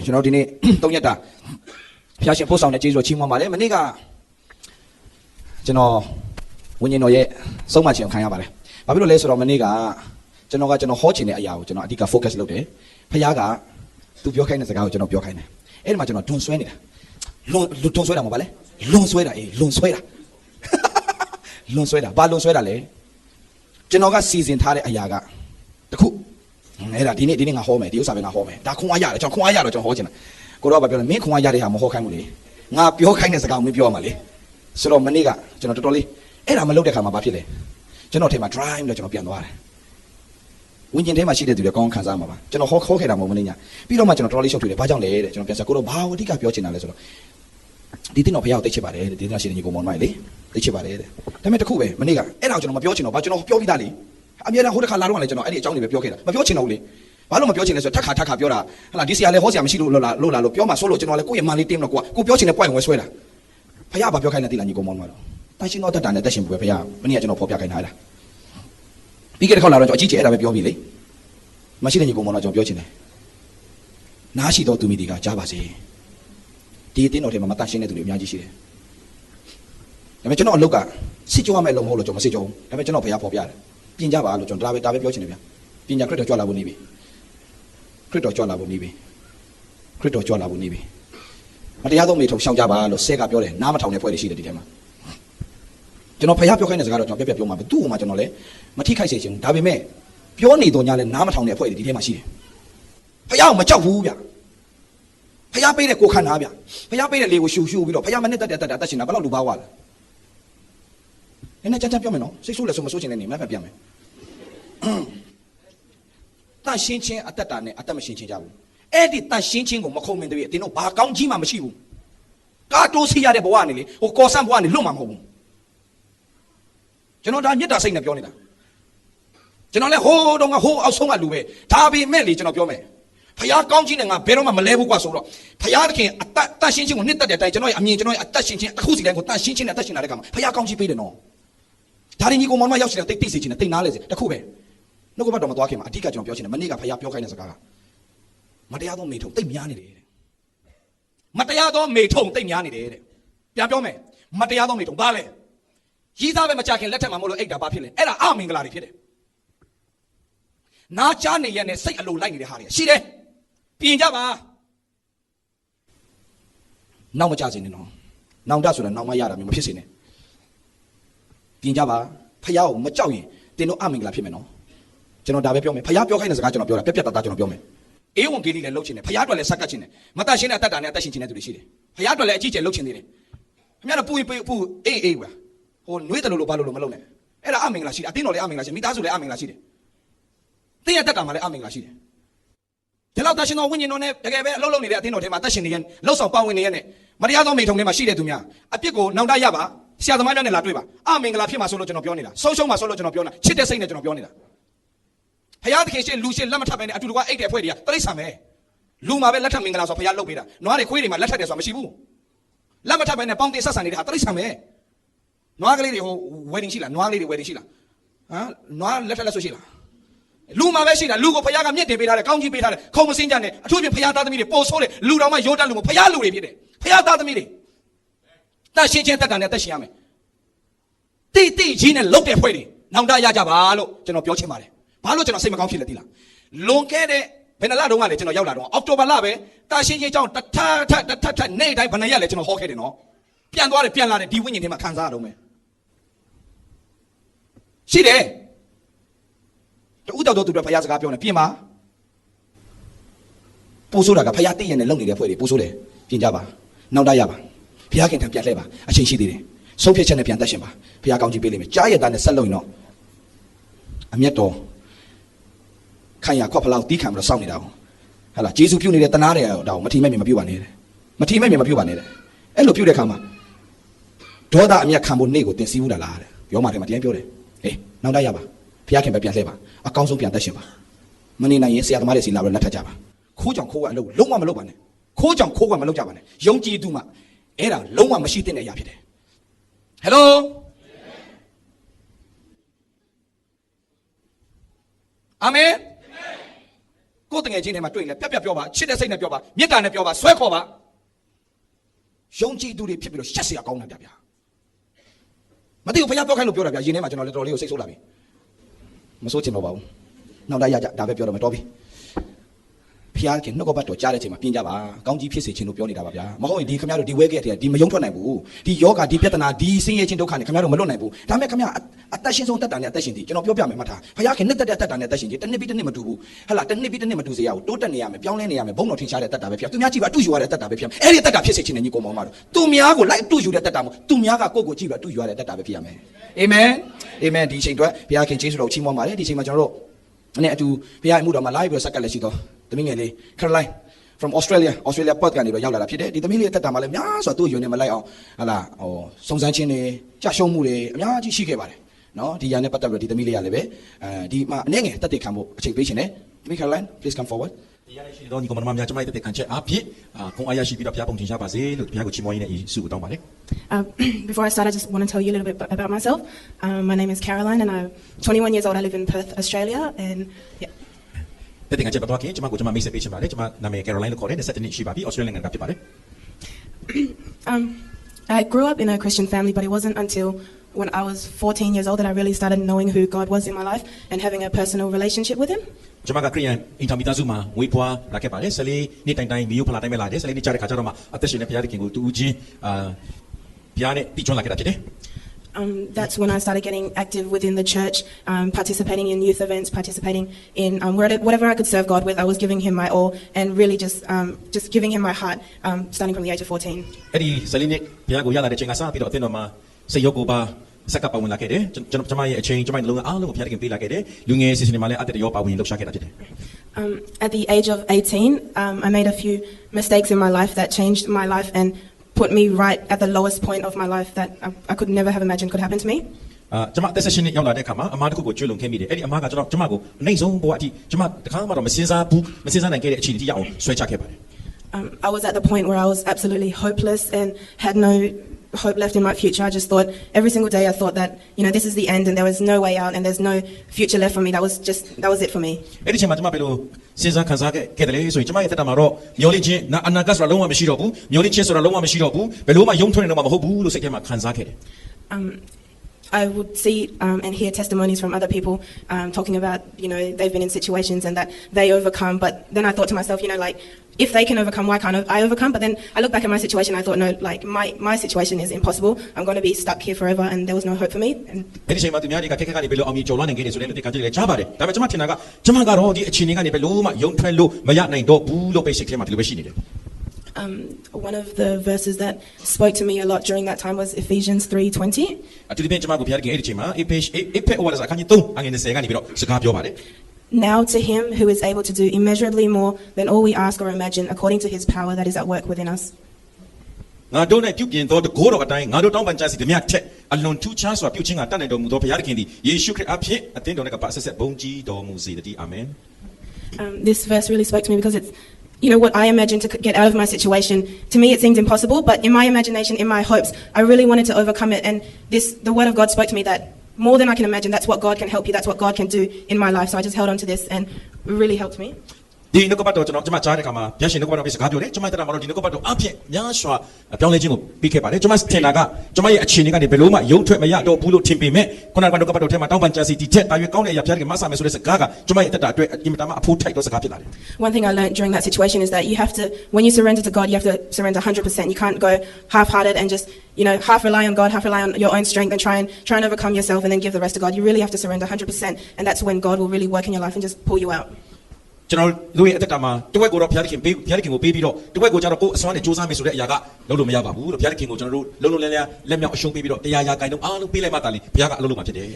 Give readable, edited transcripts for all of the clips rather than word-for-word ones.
ကျွန်တော်ဒီနေ့3ရက်တာဖျားရှင်ပို့ဆောင်တဲ့ကျေးဇူးတော်ချီးမွမ်းပါတယ်မနေ့ကကျွန်တော်ဝိညာဉ်တော်ရဲ့ဆုံးမခြင်းကိုခံရပါတယ်ဘာဖြစ်လို့လဲဆိုတော့မနေ့ကကျွန်တော်ဟောချင်တဲ့အရာကိုကျွန်တော်အဓိက focus လုပ်တယ်ဖခင်ကသူပြောခိုင်းတဲ့စကားကိုကျွန်တော်ပြောခိုင်းတယ်အဲ့ဒီမှာကျွန်တော်ဒွန်ဆွဲနေတာလွန်ဆွဲတာမဟုတ်ပါလေလွန်ဆွဲတာလွန်ဆွဲတာလွန်ဆွဲတာဘာလွန်ဆွဲတာလဲကျွန်တော်ကစီစဉ်ထားတဲ့အရာကတခုအဲ့ဒါဒီနေ့ငါဟောမယ်ဒီဥစ္စာပဲငါဟောမယ်ဒါခွန်အားရတယ်ကျွန်တော်ခွန်အားရတော့ကျွန်တော်ဟောချင်တာကိုတော့ဗာပြောတယ်မင်းခွန်အားရတဲ့ဟာမဟောခိုင်းဘူးလေငါပြောခိုင်းတဲ့စကားကိုမင်းပြောရမှာလေဆိုတော့မနေ့ကကျွန်တော်တော်တော်လေးအဲ့ဒါမလုပ်တဲ့ခါမှာဘာဖြစ်လဲကျွန်တော်ထဲမှာ drive လို့ကျွန်တော်ပြန်သွားတယ်ဝิญဉ်ထဲမှာရှိတဲ့သူတွေကောင်းခံစားမှာပါကျွန်တော်ဟောခဲ့တာမဟုတ်မနေညာပြီးတော့မှကျွန်တော်တော်တော်လေးရှုပ်ထွေးတယ်ဘာကြောင့်လဲတဲ့ကျွန်တော်ပြန်ဆက်ကိုတော့ဘာအဓိကပြောချင်တာလဲဆိုတော့ဒီတင်တော်ဖခင်ကိုသိချစ်ပါတယ်တဲ့ဒီတင်တော်ရှိတဲ့ညီကောင်မောင်မိုက်လေသိချစ်ပါတယ်တဲ့ဒါပေမဲ့တခုပဲမနေ့ကအဲ့ဒါကိုကျွန်တော်မပြောချင်တော့ဘာကျွန်တော်ပြောပြီးသားလေအမြဲတမ်းဟိုတစ်ခါလာတော့လည်းကျွန်တော်အဲ့ဒီအကြောင်းတွေပဲပြောခဲ့တာမပြောချင်တော့ဘူးလေဘာလို့မပြောချင်လဲဆိုတော့ထက်ခါပြောတာဟလာဒီဆရာလည်းဟောဆရာမရှိလို့လို့လာလို့ပြောမှဆိုလို့ကျွန်တော်လည်းကိုယ့်ရဲ့မန်လေးတင်းတော့ကိုပြောချင်တဲ့ point ဝဲဆွဲတာဖခင်ဘာပြောခိုင်းလဲသိလားညီကောင်မောင်မိုက်တော့တန်ရှင်းတော့တတ်တာနဲ့တက်ရှင်ပွဲဖခင်မနေ့ကကျွန်တော်ဖော်ပြခိုင်းထားတာပြီးခဲ့တဲ့ခေါက်လာတော့ကျွန်တော်အကြီးကျယ်အဲ့ဒါပဲပြောပြီလေမရှိတဲ့ညီကောင်မောင်တော့ကျွန်တော်ပြောချင်တယ်နားရှိတော့သူမိဒီကကြားပါစေဒီအတင်းတော်ထဲမှာမတန်ရှင်းတဲ့သူတွေအများကြီးရှိတယ်ဒါပေမဲ့ကျွန်တော်အလုပ်ကစစ်ကြောရမယ့်အလုပ်မဟုတ်လို့ကျွန်တော်မစစ်ကြောဘူးဒါပေမဲ့ကျွန်တော်ဖခင်ဖော်ပြတယ်ပြင်ကြပါလို့ကျွန်တော်ဒါပဲပြောချင်တယ်ဗျပညာခရစ်တော်ကြွလာဖို့နေပြီခရစ်တော်ကြွလာဖို့နေပြီခရစ်တော်ကြွလာဖို့နေပြီမတရားသောမိထုံရှောင်ကြပါလို့ဆဲကပြောတယ်နားမထောင်တဲ့ဖွဲ့တွေရှိတယ်ဒီထဲမှာကျွန်တော်ဖခင်ပြောခိုင်းတဲ့စကားတော့ကျွန်တော်ပြပြောမှာပဲသူ့ဟိုမှာကျွန်တော်လည်းမထိခိုက်စေချင်ဘူးဒါပေမဲ့ပြောနေတော့ညာလဲနားမထောင်တဲ့အဖွဲ့တွေဒီထဲမှာရှိတယ်ဖခင်မကြောက်ဘူးဗျဖခင်ပေးတဲ့ကိုခန္ဓာဗျဖခင်ပေးတဲ့လေကိုရှူပြီးတော့ဖခင်မနဲ့တက်ရှင်တာဘယ်လောက်လူပါဝါလဲနည်းနည်းကြမ်းပြောမယ်နော်စိတ်ဆိုးလဲဆိုမဆိုးချင်တဲ့နေမှတ်ပြမယ်တန်ရှင်းချင်းအသက်တာနဲ့အသက်မရှင်းချင်းကြဘူးအဲ့ဒီတန်ရှင်းချင်းကိုမခုံမင်တည်းတင်းတို့ဘာကောင်းကြီးမှမရှိဘူးကာတိုးစီရတဲ့ဘဝကနေလေဟိုကော်ဆန်ဘဝကနေလွတ်မှာမဟုတ်ဘူးကျွန်တော်ဒါမြတ်တာစိတ်နဲ့ပြောနေတာကျွန်တော်လည်းဟိုးတော့ငါဟိုးအောက်ဆုံးကလူပဲဒါပေမဲ့လေကျွန်တော်ပြောမယ်ဖခင်ကောင်းကြီးနဲ့ငါဘယ်တော့မှမလဲဘူးကွာဆိုတော့ဖခင်တခင်အသက်ရှင်းချင်းကိုနှစ်သက်တဲ့အတိုင်းကျွန်တော်ရဲ့အမြင်ကျွန်တော်ရဲ့အသက်ရှင်းချင်းအခုစီတိုင်းကိုတန်ရှင်းချင်းနဲ့အသက်ရှင်းလာတဲ့ကောင်ဖခင်ကောင်းကြီးပေးတယ်နော်ဒါရင်ညီကောင်မောင်မရောက်ရှိတယ်တိတ်စေချင်တယ်တိတ်နားလဲစေတခုပဲနှုတ်ကပတ်တော်မသွားခင်မှာအဓိကကျွန်တော်ပြောချင်တယ်မနေ့ကဖခင်ပြောခိုင်းတဲ့စကားကမတရားသောမိထုံတိတ်များနေတယ်တဲ့မတရားသောမိထုံတိတ်များနေတယ်တဲ့ပြန်ပြောမယ်မတရားသောမိထုံဘာလဲရီးသားပဲမကြခင်လက်ထက်မှာမဟုတ်လို့အိတ်တာဘာဖြစ်လဲအဲ့ဒါအမင်္ဂလာတွေဖြစ်တယ်နားချနေရနဲ့စိတ်အလိုလိုက်နေတဲ့ဟာတွေရှိတယ်ပြင်ကြပါနောက်မကြစေနဲ့နော်နောင်တဆိုတာနောက်မရတာမျိုးမဖြစ်စေနဲ့ပြင်ကြပါဖခင်ကိုမကြောက်ရင်တင်တို့အမင်္ဂလာဖြစ်မယ်နော်ကျွန်တော်ဒါပဲပြောမယ်ဖခင်ပြောခိုင်းတဲ့စကားကျွန်တော်ပြောတာပြက်သားကျွန်တော်ပြောမယ်အေးဝန်ဂေလိလည်းလှုပ်ချင်တယ်ဖခင်အတွက်လည်းဆက်ကပ်ချင်တယ်မတတ်ရှင်းတဲ့အတ္တနဲ့အသက်ရှင်ချင်တဲ့သူတွေရှိတယ်ဖခင်အတွက်လည်းအကြီးကျယ်လှုပ်ချင်သေးတယ်ခင်ဗျားတို့ပူအေးကွာဟိုနှွေးတယ်လို့ဘာလို့မလုပ်နဲ့အဲ့ဒါအမင်္ဂလာရှိတယ်အတင်းတော်လည်းအမင်္ဂလာရှိမိသားစုလည်းအမင်္ဂလာရှိတယ်တင်းရတတ်တာမှလည်းအမင်္ဂလာရှိတယ်ဒီလောက်တရှင်တော်ဝိညာဉ်တော်နဲ့တကယ်ပဲအလုပ်လုပ်နေတဲ့အတင်းတော်ထဲမှာတက်ရှင်နေရလှုပ်ဆောင်ပါဝင်နေရနဲ့မတရားသောမိထုံထဲမှာရှိတဲ့သူများအပြစ်ကိုနောင်တရပါဆရာသမားများနဲ့လာတွေ့ပါအမင်္ဂလာဖြစ်မှာဆိုလို့ကျွန်တော်ပြောနေတာဆုံးရှုံးမှာဆိုလို့ကျွန်တော်ပြောနေတာချစ်တဲ့စိတ်နဲ့ကျွန်တော်ပြောနေတာဖခင်သခင်ရှေ့လူရှေ့လက်မထပ်ပဲနဲ့အတူတကွအိတ်တဲ့ဖွဲ့တွေကတိရစ္ဆာန်ပဲလူမှာပဲလက်ထပ်မင်္ဂလာဆိုဖခင်လုပ်ပေးတာနွားတွေခွေးတွေမှာလက်ထပ်တယ်ဆိုတာမရှိဘူးလက်မထပ်ပဲနဲ့ပေါင်းတင်ဆက်ဆံနေတာတိရစ္ဆာန်ပဲနွားကလေးတွေဟိုဝယ်တင်ရှိလားနွားလေးတွေဝယ်တင်ရှိလားဟမ်နွားလက်ထပ်လက်ဆိုရှိလားလူမှာပဲရှိတာလူကိုဖခင်ကမြင့်တင်ပေးထားတယ်ကောင်းကြီးပေးထားတယ်ခုံမစင်းကြနဲ့အထူးဖြင့်ဖခင်သားသမီးတွေပို့ဆိုးတယ်လူတော်မှရိုးတတ်လူမဖခင်လူတွေဖြစ်တယ်ဖခင်သားသမီးတွေတတ်ရှင်းချင်းတတ်တာနဲ့တက်ရှင်ရမယ်တိကြီးနဲ့လုတ်တဲ့ဖွဲ့တွေနောင်တရကြပါလို့ကျွန်တော်ပြောချင်ပါတယ်ဘာလို့ကျွန်တော်စိတ်မကောင်းဖြစ်လဲသိလားလွန်ခဲ့တဲ့ဘယ်နှလတုန်းကလဲကျွန်တော်ရောက်လာတော့အောက်တိုဘာလပဲတတ်ရှင်းချင်းကြောင့်တထနေ့တိုင်းဘယ်နှရက်လဲကျွန်တော်ဟောခဲ့တယ်နော်ပြန်သွားတယ်ပြန်လာတယ်ဒီဝိညာဉ်ထဲမှာခံစားရတော့မယ်ရှိတယ်တူတောက်တော့သူတို့ဖခင်စကားပြောနေပြင်ပါပို့ဆိုတာကဖခင်တည့်ရနဲ့လုံနေတဲ့ဖွဲ့တွေပို့ဆိုတယ်ပြင်ကြပါနောက်တရပါဖခင်ခင်ထံပြန်လှည့်ပါအချိန်ရှိသေးတယ်ဆုံးဖြတ်ချက်နဲ့ပြန်တက်ရှင်ပါဖခင်ကောင်းကြီးပေးလိမ့်မယ်ကြားရတာနဲ့ဆက်လုံရင်တော့အမျက်တော်ခံရခွက်ဖလောက်တီးခံပြီးတော့စောင့်နေတာဟုတ်လားဂျေစုပြုနေတဲ့တနာတွေတော့မထီမဲ့မြင်မပြုတ်ပါနဲ့မထီမဲ့မြင်မပြုတ်ပါနဲ့အဲ့လိုပြုတ်တဲ့ခါမှာဒေါသအမျက်ခံဖို့နေ့ကိုတင်စီးဘူးလားတဲ့ရောမာထဲမှာတရားပြောတယ်ဟေးနောက်တရပါဖခင်ခင်ပဲပြန်လှည့်ပါအကောင်းဆုံးပြန်တက်ရှင်ပါမနေနိုင်ရင်ဆရာသမားတွေစီလာပြီးလက်ထပ်ကြပါခိုးကြောင်ခိုးကအလုပ်လုံးဝမလုပ်ပါနဲ့ခိုးကြောင်ခိုးကမလုပ်ကြပါနဲ့ယုံကြည်သူမှအဲ့ဒါလုံးဝမရှိတဲ့အရာဖြစ်တယ်ဟယ်လိုအာမင် ကိုယ်တငယ်ချင်းတွေမှာတွေ့ရင်လည်းပြက်ပြောပါချစ်တဲ့စိတ်နဲ့ပြောပါမေတ္တာနဲ့ပြောပါဆွဲခေါ်ပါယုံကြည်သူတွေဖြစ်ပြီးတော့ရှက်เสียကောင်းတာဗျာမသိဘူးဘုရားပြောခိုင်းလို့ပြောတာဗျာယင်ထဲမှာကျွန်တော်လည်းတော်တော်လေးကိုစိတ်ဆိုးလာပြီမစိုးချင်တော့ပါဘူးနောက်တိုင်းရကြဒါပဲပြောတော့မတော်ပြီဖျားခင်နှုတ်ကပတ်တော်ကြားတဲ့အချိန်မှာပြင်ကြပါကောင်းကြီးဖြစ်စေခြင်းလို့ပြောနေတာပါဗျာမဟုတ်ရင်ဒီခင်ဗျားတို့ဒီဝဲခဲ့တဲ့ဒီမယုံထွက်နိုင်ဘူးဒီယောဂဒီပြဿနာဒီဆင်းရဲခြင်းဒုက္ခနဲ့ခင်ဗျားတို့မလွတ်နိုင်ဘူးဒါမဲ့ခင်ဗျာအသက်ရှင်ဆုံးတတ်တာနဲ့အသက်ရှင်သည်ကျွန်တော်ပြောပြမယ်မှတ်ထားဖျားခင်နှစ်သက်တဲ့တတ်တာနဲ့အသက်ရှင်ခြင်းတစ်နှစ်ပြီးတစ်နှစ်မတူဘူးဟဲ့လားတစ်နှစ်ပြီးတစ်နှစ်မတူစေရဘူးတိုးတက်နေရမယ်ပြောင်းလဲနေရမယ်ဘုံတော်ထင်ရှားတဲ့တတ်တာပဲဖျားသူများကြည့်ပါအတူယူရတဲ့တတ်တာပဲဖျားအဲ့ဒီတတ်တာဖြစ်စေခြင်းနဲ့ညီကိုမောင်မတို့သူများကိုလိုက်အတူယူတဲ့တတ်တာမဟုတ်သူများကကိုယ့်ကိုကြည့်ပါအတူယူရတဲ့တတ်တာပဲဖြစ်ရမယ်အာမင်အာမင်ဒီအချိန်အတွက်ဘုရားခင်ယေရှုတော်ချီးမွမ်းပါတယ်ဒီအချိန်မှာကျွန်တော်တို့နဲ့အတူဘုရားအမှုတော်မှာလာပြီးတော့စက္ကပ်လက်ရှိတော့သမီးငယ်လေး Caroline from Australia pod ကနေတော့ရောက်လာတာဖြစ်တယ်ဒီသမီးလေးတက်တာမှလည်းများဆိုတော့သူ့ယွန်းနေမလိုက်အောင်ဟာလာဟိုစုံစမ်းခြင်းတွေကြာရှုံးမှုတွေအများကြီးရှိခဲ့ပါတယ်နော်ဒီຢာနဲ့ပတ်သက်ပြီးတော့ဒီသမီးလေးရလည်းပဲဒီမှာအနေငယ်တက်တဲ့ခံဖို့အချိန်ပေးရှင်တယ်သမီး Caroline please come forward ဒီရရှိတော့ညီကောင်မများကျမတက်တဲ့ခံချက်အားဖြင့်ကုန်းအားရရှိပြီးတော့ဘုရားပုံထင်ရှားပါစေလို့ဘုရားကိုချီးမွမ်းရင်းနဲ့ဆုကိုတောင်းပါတယ် Before I start, I just want to tell you a little bit about myself. My name is Caroline, and I'm 21 years old. I live in Perth, Australia, and yeah. တက်တဲ့ခံချက်ပတ်သွားခင်ကျမကိုကျမမိတ်ဆက်ပေးချင်ပါတယ်ကျမနာမည် Caroline လို့ခေါ်တယ်27နှစ်ရှိပါပြီ Australian နိုင်ငံကဖြစ်ပါတယ် I grew up in a Christian family, but it wasn't until when I was 14 years old that I really started knowing who God was in my life and having a personal relationship with Him. ကျမကခရစ်ယာန်အင်တာမီတာစုမှာငွေဖွာလာခဲ့ပါတယ်14နှစ်တိုင်တိုင်မြို့ဖလာတိုင်းပဲလာတယ်14နှစ်ကြာတဲ့ခါကျတော့မှအသက်ရှင်တဲ့ဘုရားသခင်ကိုတူးချင်းဘုရားနဲ့တိကျွမ်းလာခဲ့တာဖြစ်တယ် That's when I started getting active within the church, participating in youth events, participating in whatever I could serve God with. I was giving Him my all and really just giving Him my heart, starting from the age of 14. အဲ့ဒီ14နှစ်ဘုရားကိုရလာတဲ့ချိန်ကစပြီးတော့အသင်းတော်မှာစိတ်ရောကိုပါစက္ကပ်ပါဝင်လာခဲ့တယ်ကျမရဲ့အချိန်ကျမရဲ့လုံးအားလုံးကိုဘုရားသခင်ပေးလာခဲ့တယ်လူငယ်စီစဉ်တွေမှာလည်းအသက်ရောပါဝင်လှုပ်ရှားခဲ့တာဖြစ်တယ် At the age of 18, I made a few mistakes in my life that changed my life and put me right at the lowest point of my life that I could never have imagined could happen to me. ကျမသက်ရှင်နေရောက်လာတဲ့အခါမှာအမားတစ်ခုကိုကျွလွန်ခဲ့မိတယ်အဲ့ဒီအမားကကျမကိုအနိုင်ဆုံးဘဝအထိကျမတခါမှတော့မစင်စားနိုင်ခဲ့တဲ့အခြေအနေတိရအောင်ဆွဲချခဲ့ပါတယ် I was at the point where I was absolutely hopeless and had no hope left in my future. I just thought every single day I thought that this is the end and there was no way out and there's no future left for me. That was it for me. အဲ့ဒီချိန်မှာကျမဘယ်လိုစဉ်းစားခံစားခဲ့တယ်လဲဆိုရင်ကျမရဲ့တက်တာမှာတော့မျောလင့်ခြင်းအနာဂတ်ဆိုတာလုံးဝမရှိတော့ဘူးမျောလင့်ခြင်းဆိုတာလုံးဝမရှိတော့ဘူးဘယ်လိုမှယုံထွက်နေတော့မှမဟုတ်ဘူးလို့စိတ်ထဲမှာခံစားခဲ့တယ် I would see and hear testimonies from other people talking about they've been in situations and that they overcome, but then I thought to myself like if they can overcome, why can't I overcome? But then I look back at my situation, I thought no, like my situation is impossible. I'm going to be stuck here forever and there was no hope for me. အဲ့ဒီချိန်မှာသူများတွေကခက်ခက်ကနေဘယ်လိုအောင်မြင်ကျော်လွှားနိုင်ခဲ့တယ်ဆိုတဲ့ဒီကံကြည့်လေကြားပါတယ်ဒါပေမဲ့ကျမထင်တာကကျမကတော့ဒီအခြေအနေကနေဘယ်လိုမှယုံထွက်လို့မရနိုင်တော့ဘူးလို့ပဲစိတ်ထဲမှာဒီလိုပဲရှိနေတယ် One of the verses that spoke to me a lot during that time was Ephesians 3:20. အတူတူပဲကျမကိုဘုရားသခင်အဲ့ဒီချိန်မှာEphesians ဩဝါဒစာအခန်းကြီး3အငယ်20ကနေပြီးတော့စကားပြောပါတယ် Now to Him who is able to do immeasurably more than all we ask or imagine according to His power that is at work within us. ငါတို့နဲ့ပြုပြင်သောတကိုးတော်အတိုင်းငါတို့တောင်းပန်ကြစီသည်များထက်အလွန်ထူးခြားစွာပြုခြင်းကတတ်နိုင်တော်မူသောဘုရားသခင်သည်ယေရှုခရစ်အဖင်အသင်းတော်နဲ့ကပါဆက်ဆက်ဘုန်းကြီးတော်မူစေတည်းအာမင် This verse really spoke to me because it's what I imagined to get out of my situation. To me, it seemed impossible, but in my imagination, in my hopes, I really wanted to overcome it. And the word of God spoke to me that more than I can imagine, that's what God can help you. That's what God can do in my life. So I just held on to this and it really helped me. ဒီနှုတ်ကပတ်တော်ကျွန်တော်ကျမကြားတဲ့အခါမှာဘုရားရှင်နှုတ်ကပတ်တော်ပြစကားပြောတယ်ကျမတက်တာမှာတော့ဒီနှုတ်ကပတ်တော်အဖြစ်များစွာပြောင်းလဲခြင်းကိုပြီးခဲ့ပါတယ်ကျမထင်တာကကျမရဲ့အခြေအနေကနေဘယ်လိုမှယုံထွက်မရတော့ဘူးလို့ထင်ပေမဲ့ခုနကနှုတ်ကပတ်တော်ထဲမှာတောင်းပန်ကြစီဒီထက်တာရွေးကောင်းတဲ့အရာဘုရားရှင်မဆာမယ်ဆိုတဲ့စကားကကျမရဲ့တက်တာအတွက်အင်မတန်မှအဖို့ထိုက်တော့စကားဖြစ်လာတယ် One thing I learned during that situation is that you have to when you surrender to God you have to surrender 100%. You can't go half-hearted and just half rely on God, half rely on your own strength and try and overcome yourself and then give the rest to God. You really have to surrender 100% and that's when God will really work in your life and just pull you out. ကျွန်တော်တို့ရဲ့အသက်တာမှာတဝက်ကိုတော့ဘုရားသခင်ကိုပေးပြီးတော့တဝက်ကိုကျတော့ကိုယ်အစွမ်းနဲ့စူးစမ်းမယ်ဆိုတဲ့အရာကလုံးလို့မရပါဘူးလို့ဘုရားသခင်ကိုကျွန်တော်တို့လုံးလက်မြောက်အရှုံးပေးပြီးတော့တရားရာဂိုင်းတော့အားလုံးပေးလိုက်မှတာလေဘုရားကအလုပ်လုပ်မှာဖြစ်တယ်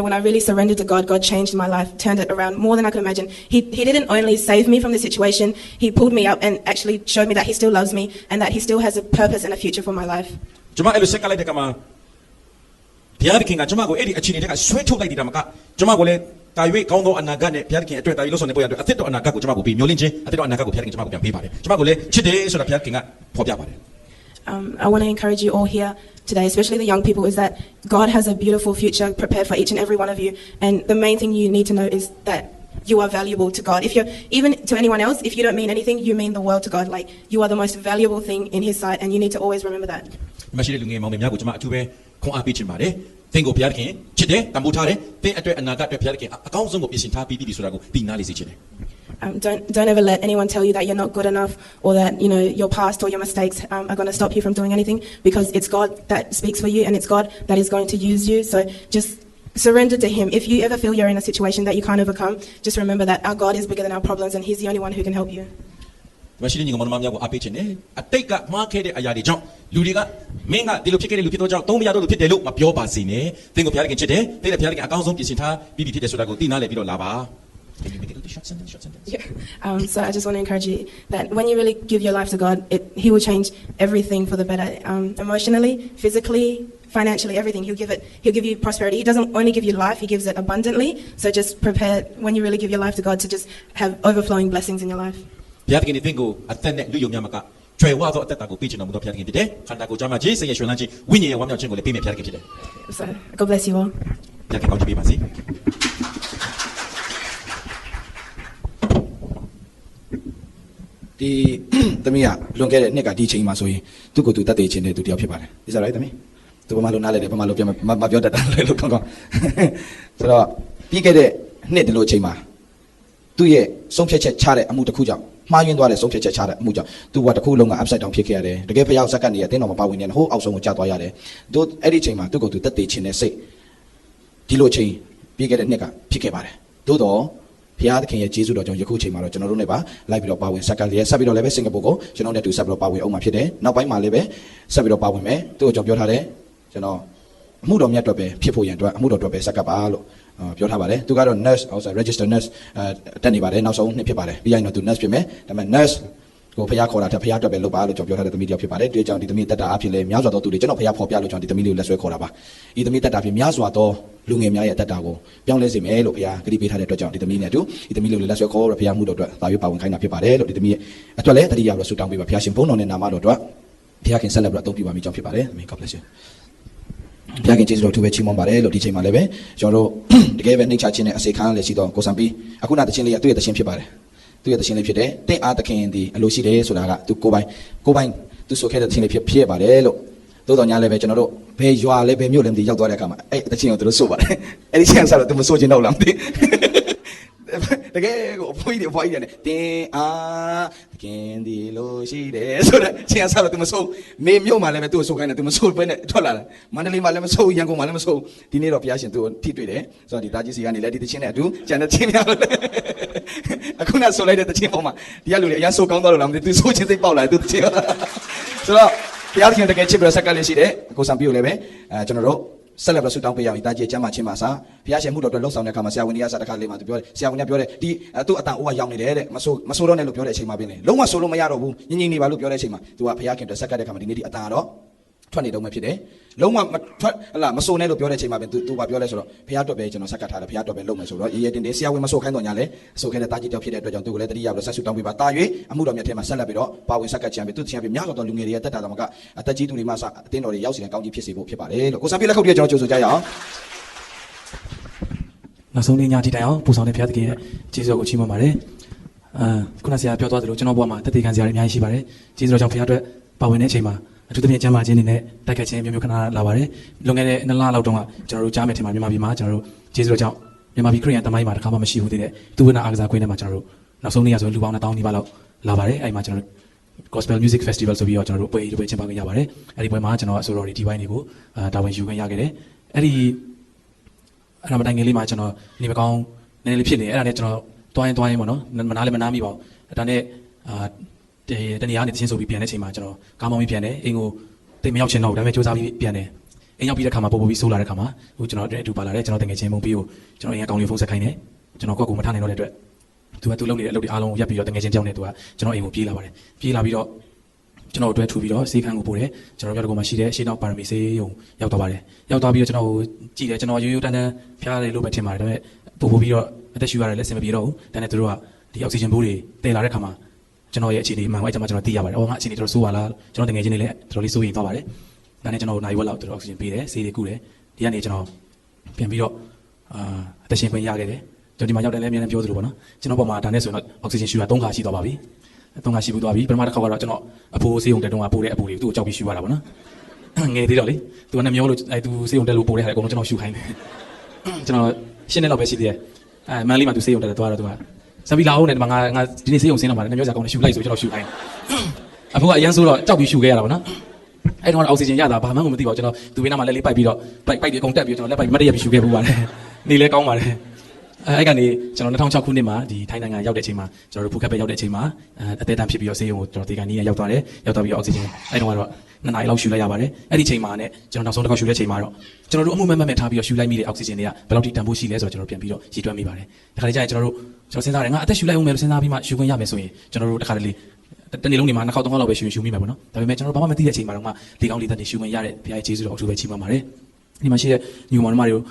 When I really surrendered to God, God changed my life, turned it around more than I could imagine. He didn't only save me from the situation, He pulled me up and actually showed me that He still loves me and that He still has a purpose and a future for my life. ကျွန်မအဲ့လိုဆက်ကလိုက်တဲ့ကမှာဘုရားသခင်ကကျွန်မကိုအဲ့ဒီအခြေအနေတွေကဆွဲထုတ်လိုက်တဲ့တမကကျွန်မကိုလည်းတာရွေးကောင်းသောအနာဂတ်နဲ့ဘုရားသခင်အတွက်တာရွေးလို့ဆိုနေပေါ်ရတဲ့အသက်တော်အနာဂတ်ကိုကျွန်မကိုပြီးမျှော်လင့်ခြင်းအသက်တော်အနာဂတ်ကိုဘုရားသခင်ကျွန်မကိုပြန်ပေးပါတယ်ကျွန်မကိုလည်းချစ်တယ်ဆိုတာဘုရားသခင်ကဖော်ပြပါတယ် I want to encourage you all here today, especially the young people, is that God has a beautiful future prepared for each and every one of you. And the main thing you need to know is that you are valuable to God. If you're even to anyone else, if you don't mean anything, you mean the world to God. Like you are the most valuable thing in His sight, and you need to always remember that. မရှိတဲ့လူငယ်မောင်များကိုကျွန်မအထူးပဲခွန်အားပေးချင်ပါတယ်သင်ကိုဘုရားသခင်ချစ်တယ်တန်ဖိုးထားတယ်သင်အတွက်အနာဂတ်အတွက်ဘုရားသခင်အကောင်းဆုံးကိုပြင်ဆင်ထားပြီးပြီဆိုတာကိုသိနားလေစေချင်တယ် Don't ever let anyone tell you that you're not good enough or that your past or your mistakes are going to stop you from doing anything, because it's God that speaks for you and it's God that is going to use you. So just surrender to Him. If you ever feel you're in a situation that you can't overcome, just remember that our God is bigger than our problems and He's the only one who can help you. မရှိတဲ့ညီကောင်မောင်များကိုအားပေးချင်တယ်အတိတ်ကမှားခဲ့တဲ့အရာတွေကြောင့်လူတွေကမင်းကဒီလိုဖြစ်ခဲ့တဲ့လူဖြစ်တော့ကြောင့်သုံးမရတော့လို့ဖြစ်တယ်လို့မပြောပါစေနဲ့သင်ကိုဘုရားသခင်ချစ်တယ်သင်လည်းဘုရားသခင်အကောင်းဆုံးပြင်ဆင်ထားပြီးပြီဖြစ်တယ်ဆိုတာကိုသိနားလည်ပြီးတော့လာပါ Can you make it a short sentence? Yeah. So I just want to encourage you that when you really give your life to God, He will change everything for the better. Emotionally, physically, financially, everything. He'll give you prosperity. He doesn't only give you life, He gives it abundantly. So just prepare when you really give your life to God to just have overflowing blessings in your life. ဘုရားသခင်ဒီသင်ကိုအသက်နဲ့လူယုံများမှာကကျွယ်ဝသောအသက်တာကိုပေးချင်တော်မူသောဘုရားသခင်ဖြစ်တယ်ခန္ဓာကိုယ်ကြမှာကြီးစိတ်ရဲ့ရွှင်လန်းခြင်းဝိညာဉ်ရဲ့ဝမ်းမြောက်ခြင်းကိုလည်းပေးမယ်ဘုရားသခင်ဖြစ်တယ် So God bless you all. ဘုရားသခင်ကောင်းချီးပေးပါစေ ဒီသမီးကလွန်ခဲ့တဲ့နှစ်ကဒီချိန်မှာဆိုရင်သူ့ကိုယ်သူတတ်သိခြင်းတဲ့သူတယောက်ဖြစ်ပါတယ်ဒီစားရိုက်သမီးသူဘာမှလို့နားလဲတယ်ဘာမှလို့ပြန်မပြောတတ်တာလေလို့ကောင်းကောင်းဆိုတော့ပြီးခဲ့တဲ့နှစ်ဒီလိုချိန်မှာသူ့ရဲ့ဆုံးဖြတ်ချက်ချတဲ့အမှုတစ်ခုကြောင့်မှားယွင်းသွားတဲ့ဆုံးဖြတ်ချက်ချတဲ့အမှုကြောင့်သူကတစ်ခုလုံးက upside down ဖြစ်ခဲ့ရတယ်တကယ်ဖျောက်ဆက်ကပ်နေရတင်းတော်မပါဝင်နေဟိုးအောက်ဆုံးကိုကျသွားရတယ်သူအဲ့ဒီချိန်မှာသူ့ကိုယ်သူတတ်သိခြင်းတဲ့စိတ်ဒီလိုချိန်ပြီးခဲ့တဲ့နှစ်ကဖြစ်ခဲ့ပါတယ်သို့တော့ဘုရားသခင်ရဲ့ကျေးဇူးတော်ကြောင့်ယခုချိန်မှာတော့ကျွန်တော်တို့နဲ့ပါလိုက်ပြီးတော့ပါဝင်ဆက်ကပ်လျက်ဆက်ပြီးတော့လည်းပဲစင်ကာပူကိုကျွန်တော်နဲ့တူဆက်ပြီးတော့ပါဝင်အောင်မှာဖြစ်တယ်နောက်ပိုင်းမှာလည်းပဲဆက်ပြီးတော့ပါဝင်မယ်သူ့ကိုကျွန်တော်ပြောထားတယ်ကျွန်တော်အမှုတော်မြတ်အတွက်ပဲဖြစ်ဖို့ရန်အတွက်အမှုတော်အတွက်ပဲဆက်ကပ်ပါလို့ပြောထားပါတယ်သူကတော့ nurse also register nurse တက်နေပါတယ်နောက်ဆုံးနှစ်ဖြစ်ပါတယ်ပြီးရင်တော့သူ nurse ဖြစ်မယ်ဒါပေမဲ့ nurse ကိုဖျားခေါ်တာတဲ့ဖျားအတွက်ပဲလုပ်ပါလို့ကျွန်တော်ပြောထားတဲ့သမီးတယောက်ဖြစ်ပါတယ်ဒီကြောင့်ဒီသမီးတက်တာအဖြစ်လဲများစွာသောသူတွေကျွန်တော်ဖျားဖော်ပြလို့ကျွန်တော်ဒီသမီးလေးကိုလက်ဆွဲခေါ်တာပါဒီသမီးတက်တာဖြစ်များစွာသောလူငယ်များရဲ့တက်တာကိုပြောင်းလဲစေမယ်လို့ဖျားဂရုပေးထားတဲ့အတွက်ကြောင့်ဒီသမီးနဲ့အတူဒီသမီးလေးကိုလက်ဆွဲခေါ်ရဖျားမှုတော်အတွက်သာရွေးပါဝင်ခိုင်းတာဖြစ်ပါတယ်လို့ဒီသမီးရဲ့အတွက်လည်းတတိယလို့ဆုတောင်းပေးပါဖျားရှင်ဘုန်းတော်နဲ့နာမတော်အတွက်ဖျားခင်ဆက်လက်ပြီးတော့အသုံးပြုပါမိကြောင်းဖြစ်ပါတယ်သမီး God bless you ဘုရားခင်ကျေးဇူးတော်ထူပဲချီးမွမ်းပါတယ်လို့ဒီချိန်မှာလည်းပဲကျွန်တော်တို့တကယ်ပဲနှိမ့်ချခြင်းနဲ့အစေခံရလည်းရှိတော့ကိုစံပြီးအခုနတခြင်းလေးကသူ့ရဲ့တခြင်းဖြစ်ပါတယ်သူ့ရဲ့တခြင်းလေးဖြစ်တယ်တင့်အားသခင်ဒီအလိုရှိတယ်ဆိုတာကသူကိုယ်ပိုင်သူဆိုခဲ့တဲ့တခြင်းလေးဖြစ်ရပါတယ်လို့သို့တော်ညာလည်းပဲကျွန်တော်တို့ဘယ်ရွာလဲဘယ်မြို့လဲမသိရောက်သွားတဲ့အခါမှာအဲ့တခြင်းကိုသူတို့ဆိုပါတယ်အဲ့ဒီချင်းဆက်တော့သူမဆိုချင်တော့လားမသိတကယ်ကိုအဖိုးကြီးတွေအဖွားကြီးတွေနဲ့တင်းအားသခင်ဒီလိုရှိတယ်ဆိုတော့ချင်းဆက်တော့သူမဆိုမေမြို့မှာလည်းပဲသူ့ကိုဆိုခိုင်းတယ်သူမဆိုဘဲနဲ့ထွက်လာတယ်မန္တလေးမှာလည်းမဆိုရန်ကုန်မှာလည်းမဆိုဒီနေ့တော့ဘုရားရှင်သူ့ကိုထိတွေ့တယ်ဆိုတော့ဒီသားကြီးစီကနေလည်းဒီတခြင်းနဲ့အတူကျန်တဲ့ချင်းများလို့အခုနဆိုလိုက်တဲ့တခြင်းပေါ်မှာဒီကလူတွေအရင်ဆိုကောင်းသွားလို့လားမသိသူဆိုချင်းစိတ်ပေါက်လာတယ်သူတခြင်းဆိုတော့ဘုရားရှင်တကယ်ချစ်ပြီးတော့ဆက်ကလေးရှိတယ်ကိုစံပြိုလည်းပဲကျွန်တော်တို့ဆက်လက်ပြီးဆူတောင်းပေးရအောင်ဒီသားကြီးကျမ်းမာခြင်းပါစာဘုရားရှင်မှုတော်အတွက်လှုပ်ဆောင်တဲ့အခါမှာဆရာဝန်ကြီးကစားတစ်ခါလေးမှသူပြောတယ်ဆရာဝန်ကြီးပြောတယ်ဒီသူ့အတန်အိုးကရောက်နေတယ်တဲ့မဆိုတော့နဲ့လို့ပြောတဲ့အချိန်မှာပြင်လေလုံးဝဆိုလို့မရတော့ဘူးညင်နေပါလို့ပြောတဲ့အချိန်မှာသူကဘုရားခင်အတွက်ဆက်ကတဲ့အခါမှာဒီနေ့ဒီအတန်ကတော့ထွက်နေတော့မှဖြစ်တယ်လုံးဝမထွက်ဟလာမဆိုနဲ့လို့ပြောတဲ့အချိန်မှာပြင်သူကပြောလဲဆိုတော့ဘုရားအတွက်ပဲကျွန်တော်ဆက်ကထားတယ်ဘုရားအတွက်ပဲလုပ်မယ်ဆိုတော့ရေတင်ဆရာဝန်မဆိုခိုင်းတော့ညာလဲဆိုခဲ့တဲ့သားကြီးတောက်ဖြစ်တဲ့အတွက်ကြောင့်သူကလည်းတတိယပြီးဆက်ဆူတောင်းပေးပါတာ၍အမှုတော်မြတ်ထဲမှာဆက်လက်ပြီးတော့ပါဝင်ဆက်ကချမ်းပြီးသူ့ချင်းပြီးများစွာသောလူငယ်တွေရဲ့တက်တာတော်ကအသက်ကြီးသူတွေမှစအသင်းတော်တွေရောက်စီတဲ့ကောင်းကြီးဖြစ်စေဖို့ဖြစ်ပါတယ်လို့ကိုစံပြလက်ခုပ်ပြကျွန်တော်ကြိုဆိုကြရအောင်နောက်ဆုံးနေ့ညထိတိုင်အောင်ပူဆောင်တဲ့ဘုရားသခင်ရဲ့ကျေးဇူးကိုချီးမွမ်းပါတယ်ခုနဆရာပြောသွားသလိုကျွန်တော်ဘဝမှာတက်တည်ခံစရာတွေအများကြီးရှိပါတယ်ကျေးဇူးတော်ကြောင့်ဘုရားအတွက်ပါဝင်တဲ့အချိန်မှာအထူးသဖြင့်ကျမ်းမာခြင်းတွေနဲ့တိုက်ခိုက်ခြင်းမျိုးမျိုးခဏလာပါတယ်လွန်ခဲ့တဲ့2လလောက်တုန်းကကျွန်တော်တို့ကြားမဲ့ထင်မှာမြန်မာပြည်မှာကျွန်တော်တို့ကျေးဇူးတော်ကြောင့်မြန်မာပြည်ခရစ်ယာန်တမိုင်းမှာတစ်ခါမှမရှိဘူးသေးတဲ့သူဝိနာအားကစားခွင့်ထဲမှာကျွန်တော်တို့နောက်ဆုံးနေ့ရဆိုလူပေါင်း1000နီးပါးလောက်လာပါတယ်အဲ့မှာကျွန်တော်တို့ Gospel Music Festival ဆိုပြီးတော့ကျွန်တော်တို့ပွဲကျင်းပခွင့်ရပါတယ်အဲ့ဒီပွဲမှာကျွန်တော်အဆိုတော်တွေဒီပိုင်းတွေကိုတာဝန်ယူခွင့်ရခဲ့တယ်အဲ့ဒါမတိုင်ခင်လေးမှာကျွန်တော်နေမကောင်းနည်းနည်းလေးဖြစ်နေအဲ့ဒါနဲ့ကျွန်တော်တွိုင်းပေါ့နော်မနားလည်းမနားမိပါဘူးဒါနဲ့တနေ့ကနေတချင်းဆိုပြီးပြန်တဲ့အချိန်မှာကျွန်တော်ကားမောင်းပြီးပြန်တယ်အိမ်ကိုတိတ်မရောက်ချင်တော့ဘူးဒါပေမဲ့စူးစမ်းပြီးပြန်တယ်အိမ်ရောက်ပြီးတဲ့ခါမှာပို့ပြီးဆိုးလာတဲ့ခါမှာဟိုကျွန်တော်အတူပါလာတယ်ကျွန်တော်တကယ်ချင်းမုံပြီးကိုကျွန်တော်အိမ်ကကောင်းလေးဖုန်းဆက်ခိုင်းတယ်ကျွန်တော်ကိုယ့်ကိုမထားနိုင်တော့တဲ့အတွက်သူလုပ်နေတဲ့အလုပ်တွေအားလုံးရပ်ပြီးတော့တကယ်ချင်းကြောက်နေသူကကျွန်တော်အိမ်ကိုပြေးလာပါတယ်ပြေးလာပြီးတော့ကျွန်တော်တို့ထူပြီးတော့စေခန်းကိုပို့တယ်ကျွန်တော်ပြောတော့ကိုမှရှိတဲ့ရှေ့နောက်ပါရမီစေးရုံရောက်သွားပါတယ်ရောက်သွားပြီးတော့ကျွန်တော်ကိုကြည့်တယ်ကျွန်တော်ရိုးရိုးတန်းတန်းဖျားတယ်လို့ပဲထင်ပါတယ်ဒါပေမဲ့ပို့ပြီးတော့အသက်ရှူရတယ်လည်းအဆင်မပြေတော့ဘူးဒါနဲ့သူတို့ကဒီအောက်ဆီဂျင်ဘိုးတွေတည်လာတဲ့ခါမှာကျွန်တော်ရဲ့အခြေအနေမှန်ဝဲကျွန်တော်သိရပါတယ်။အော်ငါအခြေအနေတော်တော်ဆိုးပါလား။ကျွန်တော်တကယ်ချင်းလေးလည်းတော်တော်လေးစိုးရိမ်သွားပါတယ်။ဒါနဲ့ကျွန်တော်နိုင်ဝက်လောက်တော်တော်အောက်ဆီဂျင်ပေးတယ်၊ဆေးတွေကုတယ်။ဒီကနေကျွန်တော်ပြန်ပြီးတော့အသက်ရှင်ခွင့်ရခဲ့တယ်။ ကျွန်တော်ဒီမှာရောက်တယ်လည်းအများနဲ့ပြောသလိုပေါ့နော်ကျွန်တော်ပေါ်မှာဒါနဲ့ဆိုရင်တော့အောက်ဆီဂျင်ရှူတာ3ခါရှိသွားပါပြီ3ခါရှိပြီးသွားပြီပထမတစ်ခါကတော့ကျွန်တော်အဖိုးဆေးုံတက်တုန်းကပို့တဲ့အပူလေးသူ့ကိုကြောက်ပြီးရှူရတာပေါ့နော်ငယ်သေးတော့လေသူကလည်းမျောလို့သူဆေးုံတက်လို့ပို့တဲ့ဟာအကုန်လုံးကျွန်တော်ရှူခိုင်းတယ်ကျွန်တော်ရှင်းနေတော့ပဲရှိသေးတယ်မန်လေးမှာသူဆေးုံတက်တယ်သွားတော့သူကစပီလာအောင်နဲ့ဒီမှာငါဒီနေ့ဆေးုံဆင်းတော့ပါတယ်မျောစားကောင်းနဲ့ရှူလိုက်ဆိုကျွန်တော်ရှူခိုင်းအဖိုးကအရန်ဆိုတော့ကြောက်ပြီးရှူခဲ့ရတာပေါ့နော်အဲ့တော့အောက်ဆီဂျင်ရတာဘာမှမသိပါဘူးကျွန်တော်သူဘေးနားမှာလက်လေးပိုက်ပြီးတော့ပိုက်ဒီအကုန်တက်ပြီးကျွန်တော်လက်ပိုက်မတ်တရက်ပြီးရှူခဲ့ပူပါတယ်နေလဲကောင်းပါတယ်အဲ့ကနေကျွန်တော်2006ခုနှစ်မှာဒီထိုင်းနိုင်ငံရောက်တဲ့အချိန်မှာကျွန်တော်တို့ဖူခက်ပဲရောက်တဲ့အချိန်မှာအသေးတန်းဖြစ်ပြီးတော့ဆေးရုံကိုကျွန်တော်ဒီကနေ့ရောက်သွားတယ်ရောက်သွားပြီးအောက်ဆီဂျင်အဲ့တော့ကတော့2 နာရီလောက်ရှူလိုက်ရပါတယ်အဲ့ဒီချိန်မှာနဲ့ကျွန်တော်နောက်ဆုံးတစ်ခေါက်ရှူတဲ့ချိန်မှာတော့ကျွန်တော်တို့အမှုမဲ့ထားပြီးတော့ရှူလိုက်မိတဲ့အောက်ဆီဂျင်တွေကဘယ်လောက်ထိတန်ဖိုးရှိလဲဆိုတော့ကျွန်တော်ပြန်ပြီးတော့ရည်တွက်မိပါတယ်ဒီခါလေးကျရင်ကျွန်တော်စဉ်းစားတယ်ငါအသက်ရှူလိုက်အောင်မယ်လို့စဉ်းစားပြီးမှရှူခွင့်ရမယ်ဆိုရင်ကျွန်တော်တို့တစ်ခါတလေတနေ့လုံးနေမှာ2ခေါက်3ခေါက်လောက်ပဲရှူမိမှာပေါ့နော်ဒါပေမဲ့ကျွန်တော်တို့ဘာမှမသိတဲ့အချိန်မှာတော့မှလေကောင်းလေးတက်နေရှူခွင့်ရတဲ့ဘုရားရဲ့ကျေးဇူးတော်အထူးပဲချီးမွမ်းပါတယ်ဒီမှာရှိတဲ့ညီမတိ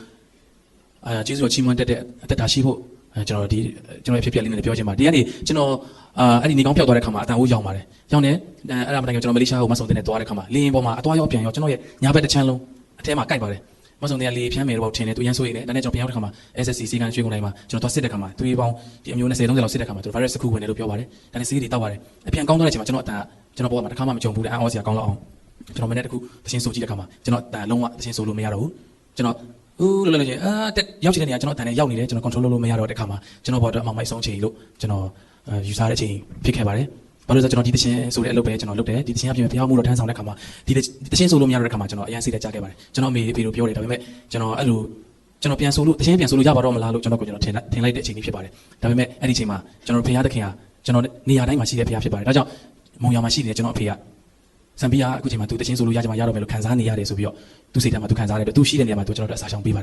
ု့ကျေးဇူးတော်ချီးမွမ်းတတ်တဲ့အသက်တာရှိဖို့ကျွန်တော်ရဲ့ဖြစ်ပျက်လေးနဲ့ပြောချင်ပါဒီကနေကျွန်တော်အဲ့ဒီနေကောင်းဖြောက်သွားတဲ့ခါမှာအတန်ဟိုးရောက်ပါတယ်ရောက်နေအဲ့ဒါမှတိုင်းကျွန်တော်မလေးရှားကိုမဆုံတဲ့နဲ့သွားတဲ့ခါမှာလင်းပေါ်မှာအသွားရောက်ပြန်ရောက်ကျွန်တော်ရဲ့ညာဘက်တစ်ချမ်းလုံးအထဲမှာကိုက်ပါတယ်မဆုံတဲ့လေဖြန်းမယ်တော့ထင်တယ်သူရန်ဆိုရင်လည်းဒါနဲ့ကျွန်တော်ပြန်ရောက်တဲ့ခါမှာ SSC စီကန်ရွှေကုန်တိုင်းမှာကျွန်တော်သွားစစ်တဲ့ခါမှာသူတွေပေါင်းဒီအမျိုး20 30လောက်စစ်တဲ့ခါမှာကျွန်တော် virus တစ်ခုဝင်တယ်လို့ပြောပါတယ်ဒါနဲ့ဆေးတွေတောက်ပါတယ်အပြန်ကောင်းသွားတဲ့အချိန်မှာကျွန်တော်အတန်ကျွန်တော်ဘောမှာတစ်ခါမှမကြုံဘူးတဲ့အံ့ဩစရာကောင်းလောက်အောင်ကျွန်တော်မနေ့တခုသချင်းဆိုကြည့်တဲ့ခါမှာကျွန်တော်အတန်လုံးဝသချင်းဆိုလို့မရတော့ဘူးကျွန်တော်ဦးလို့လည်းရောက်ချင်တဲ့နေရာကျွန်တော်အတန်နဲ့ရောက်နေတယ်ကျွန်တော် control လုပ်လို့မရတော့တဲ့ခါမှာကျွန်တော်ဘောတော့အမှမိုက်ဆုံးချိန်လို့ကျွန်တော်ယူဆတဲ့အချိန်ဖြစ်ခဲ့ပါတယ်ဘာလို့လဲဆိုတော့ကျွန်တော်ဒီသချင်းဆိုတဲ့အလုပ်ပဲကျွန်တော်လုပ်တယ်ဒီသချင်းအပြင်ဘုရားမှုတော်ထမ်းဆောင်တဲ့ခါမှာဒီသချင်းဆိုလို့မရတော့တဲ့ခါမှာကျွန်တော်အရင်စိတ်တက်ကြခဲ့ပါတယ်ကျွန်တော်အမေဖေတို့ပြောတယ်ဒါပေမဲ့ကျွန်တော်အဲ့လိုကျွန်တော်ပြန်ဆိုလို့သချင်းပြန်ဆိုလို့ရပါတော့မလားလို့ကျွန်တော်ကိုကျွန်တော်ထင်လိုက်တဲ့အချိန်ကြီးဖြစ်ပါတယ်ဒါပေမဲ့အဲ့ဒီအချိန်မှာကျွန်တော်ဘုရားသခင်ကကျွန်တော်နေရာတိုင်းမှာရှိတဲ့ဘုရားဖြစ်ပါတယ်ဒါကြောင့်မုံရွာမှာရှိနေတဲ့ကျွန်တော်အဖေကစံပီးအခုချိန်မှာသူသချင်းဆိုလို့ရကြမှာရတော့မယ်လို့ခံစားနေရတယ်ဆိုပြီးတော့သူစိတ်ထဲမှာသူခံစားရတယ်သူရှိတဲ့နေရာမှာသူကျွန်တော်တို့အစာရှောင်ပေးပါတ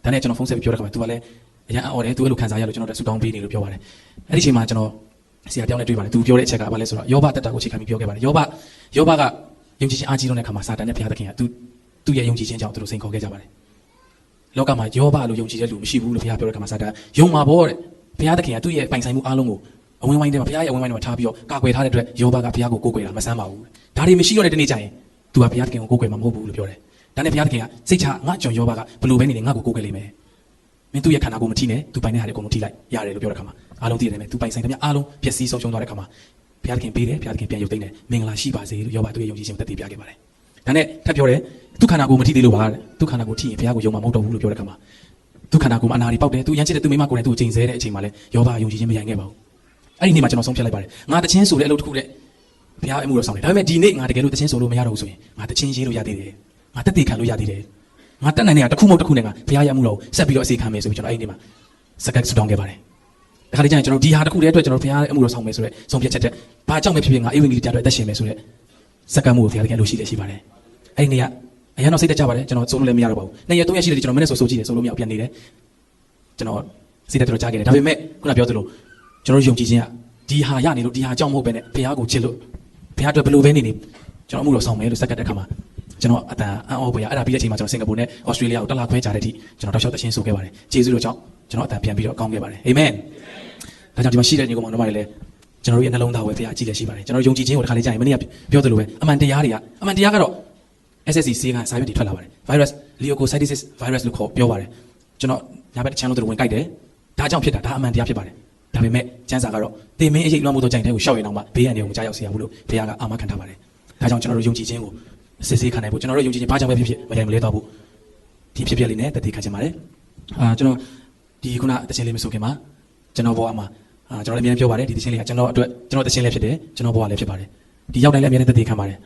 ယ်ဒါနဲ့ကျွန်တော်ဖုန်းဆက်ပြီးပြောတဲ့ခါမှာသူကလည်းအရင်အော်တယ်သူအဲ့လိုခံစားရလို့ကျွန်တော်တို့ဆူတောင်းပေးနေလို့ပြောပါတယ်အဲ့ဒီအချိန်မှာကျွန်တော်ဆရာတယောက်နဲ့တွေ့ပါတယ်သူပြောတဲ့အချက်ကဘာလဲဆိုတော့ယောဘတက်တာကိုချိန်ခံပြီးပြောခဲ့ပါတယ်ယောဘကယုံကြည်ခြင်းအားကြီးတဲ့ခါမှာစာတန်နဲ့ဘုရားသခင်ကသူ့ရဲ့ယုံကြည်ခြင်းကြောင့်သူတို့စိန်ခေါ်ခဲ့ကြပါတယ်လောကမှာယောဘလို့ယုံကြည်တဲ့လူမရှိဘူးလို့ဘုရားပြောတဲ့ခါမှာစာတန်ယုံမှာပေါ့တဲ့ဘုရားသခင်ကသူ့ရဲ့ပိုင်ဆိုင်မှုအားလုံးကိုအဝင်းဝိုင်းထဲမှာဘုရားရဲ့အဝင်းဝိုင်းထဲမှာထားပြီးတော့ကာကွယ်ထားတဲ့အတွက်ယောဘကဘုရားကိုကိုးကွယ်တာမဆမ်းပါဘူးဒါတွေမရှိတော့တဲ့တနေ့ကျရင်သူကဘုရားသခင်ကိုကိုးကွယ်မှာမဟုတ်ဘူးလို့ပြောတယ်ဒါနဲ့ဘုရားသခင်ကစိတ်ချငါကျွန်ယောဘကဘလို့ပဲနေနေငါ့ကိုကိုးကွယ်လိမ့်မယ်မင်းသူ့ရဲ့ခန္ဓာကိုယ်မထိနဲ့သူပိုင်တဲ့ဟာတွေအကုန်လုံးထိလိုက်ရတယ်လို့ပြောတဲ့ခါမှာအားလုံးသိရတယ်မယ်သူပိုင်ဆိုင်တဲ့များအားလုံးပျက်စီးဆုံးရှုံးသွားတဲ့ခါမှာဘုရားသခင်ပေးတယ်ဘုရားသခင်ပြန်ရုပ်သိမ်းတယ်မင်္ဂလာရှိပါစေလို့ယောဘသူ့ရဲ့ယုံကြည်ခြင်းကိုသက်သေပြခဲ့ပါတယ်ဒါနဲ့ထပ်ပြောတယ်သူခန္ဓာကိုယ်မထိသေးလို့ပါတဲ့သူခန္ဓာကိုယ်ထိရင်ဘုရားကိုယုံမှာမဟုတ်တော့ဘူးလို့ပြောတဲ့ခါမှာသူခန္ဓာကိုယ်မှာအနာတွေပေါက်တယ်သူရမ်းချစ်တဲ့သူမိမကိုယ်နဲ့သူ့ကိုချိန်ဆတဲ့အချိန်မှာလဲယောဘယုံကြည်ခြင်းမရခဲ့ပါဘူးအဲ့ဒီနေ့မှာကျွန်တော်ဆုံးဖြတ်လိုက်ပါတယ်ငါတချင်းဆိုတဲ့အလုပ်တစ်ခုတဲ့ဘုရားအမှုတော်ဆောင်တယ်ဒါပေမဲ့ဒီနေ့ငါတကယ်လို့တချင်းဆိုလို့မရတော့ဘူးဆိုရင်ငါတချင်းရေးလို့ရသေးတယ်ငါတက်တည်ခံလို့ရသေးတယ်ငါတက်နိုင်နေတာတစ်ခုမဟုတ်တစ်ခုနဲ့ငါဘုရားရဲ့အမှုတော်ကိုဆက်ပြီးတော့အစီခံမယ်ဆိုပြီးကျွန်တော်အဲ့ဒီနေ့မှာစကတ်ဆူတောင်းခဲ့ပါတယ်ဒါခါလေးကျရင်ကျွန်တော်ဒီဟာတစ်ခုတည်းအတွက်ကျွန်တော်ဘုရားရဲ့အမှုတော်ဆောင်မယ်ဆိုတဲ့ဆုံးဖြတ်ချက်တဲ့ဘာကြောင့်ပဲဖြစ်ဖြစ်ငါအေဝံဂေလိတရားအတွက်အသက်ရှင်မယ်ဆိုတဲ့စကတ်မှုကိုဘုရားသခင်လို့ရှိပါတယ်အဲ့ဒီနေ့ကအရင်တော့စိတ်တက်ကြပါတယ်ကျွန်တော်စိုးလို့လည်းမရတော့ပါဘူးနေ့ရက်3ရက်ရှိတယ်ကျွန်တော်မနေ့ဆိုကြည့်တယ်စိုးလို့မရပြန်နေတယ်ကျွန်တော်စိတ်တက်တော်ကြားခဲ့တယ်ဒါပေမဲ့ခုနပြောသလိုကျွန်တော်ယုံကြည်ခြင်းကဒီဟာရနေလို့ဒီဟာကြောင့်မဟုတ်ပဲနဲ့ဘုရားကိုချစ်လို့ဘုရားအတွက်ဘယ်လိုပဲနေနေကျွန်တော်အမှုတော်ဆောင်မယ်လို့စက္ကတ်တဲ့ခါမှာကျွန်တော်အတန်အံ့ဩဖွယ်ရအဲ့ဒါပြီးတဲ့အချိန်မှာကျွန်တော်စင်ကာပူနဲ့ဩစတြေးလျကိုတက်လာခွဲကြတဲ့အထိကျွန်တော်တောက်လျှောက်သချင်းဆိုခဲ့ပါတယ်ကျေးဇူးတော်ကြောင့်ကျွန်တော်အတန်ပြန်ပြီးတော့ကောင်းခဲ့ပါတယ်အာမင်ဒါကြောင့်ဒီမှာရှိတဲ့ညီကောင်မောင်တို့တွေလည်းကျွန်တော်တို့ရဲ့နှလုံးသားဝယ်ဖရားကြည့်ရရှိပါတယ်ကျွန်တော်ယုံကြည်ခြင်းကိုတစ်ခါလေးကြာရင်မနေ့ကပြောသလိုပဲအမှန်တရားကတော့ SSC ဆေးကစာရွက်တွေထွက်လာပါတယ် virus leukocytosis virus လို့ခေါ်ပြောပါတယ်ကျွန်တော်ညာဘက်တစ်ချမ်းလုံးတို့ဝင်ကြိုက်တယ်ဒါကြောင့်ဖြစ်တာဒါအမှန်တရားဖြစ်ပါတယ်ဒါပေမဲ့ကျမ်းစာကတော့တေမင်းအရေးလွှမ်းမိုးသောကြိုင်တဲ့ကိုရှောက်ရင်တော့မှဘေးရန်တွေကိုမကြောက်ရောက်စေရဘူးလို့ဘုရားကအာမခံထားပါတယ်ဒါကြောင့်ကျွန်တော်တို့ယုံကြည်ခြင်းကိုစစ်ဆေးခံနိုင်ဖို့ကျွန်တော်တို့ယုံကြည်ခြင်းဘာကြောင့်ပဲဖြစ်ဖြစ်မယိုင်မလဲတော့ဘူးဒီဖြစ်ဖြစ်လေးနဲ့တတိခံချင်ပါတယ်ကျွန်တော်ဒီခုနတခြင်းလေးမဆိုခင်မှာကျွန်တော်ဘဝမှာကျွန်တော်လည်းအများကြီးပြောပါတယ်ဒီတခြင်းလေးကကျွန်တော်အတွက်ကျွန်တော်တခြင်းလေးဖြစ်တယ်ကျွန်တော်ဘဝလည်းဖြစ်ပါတယ်ဒီရောက်တိုင်းလည်းအများကြီးတတိခံပါတယ်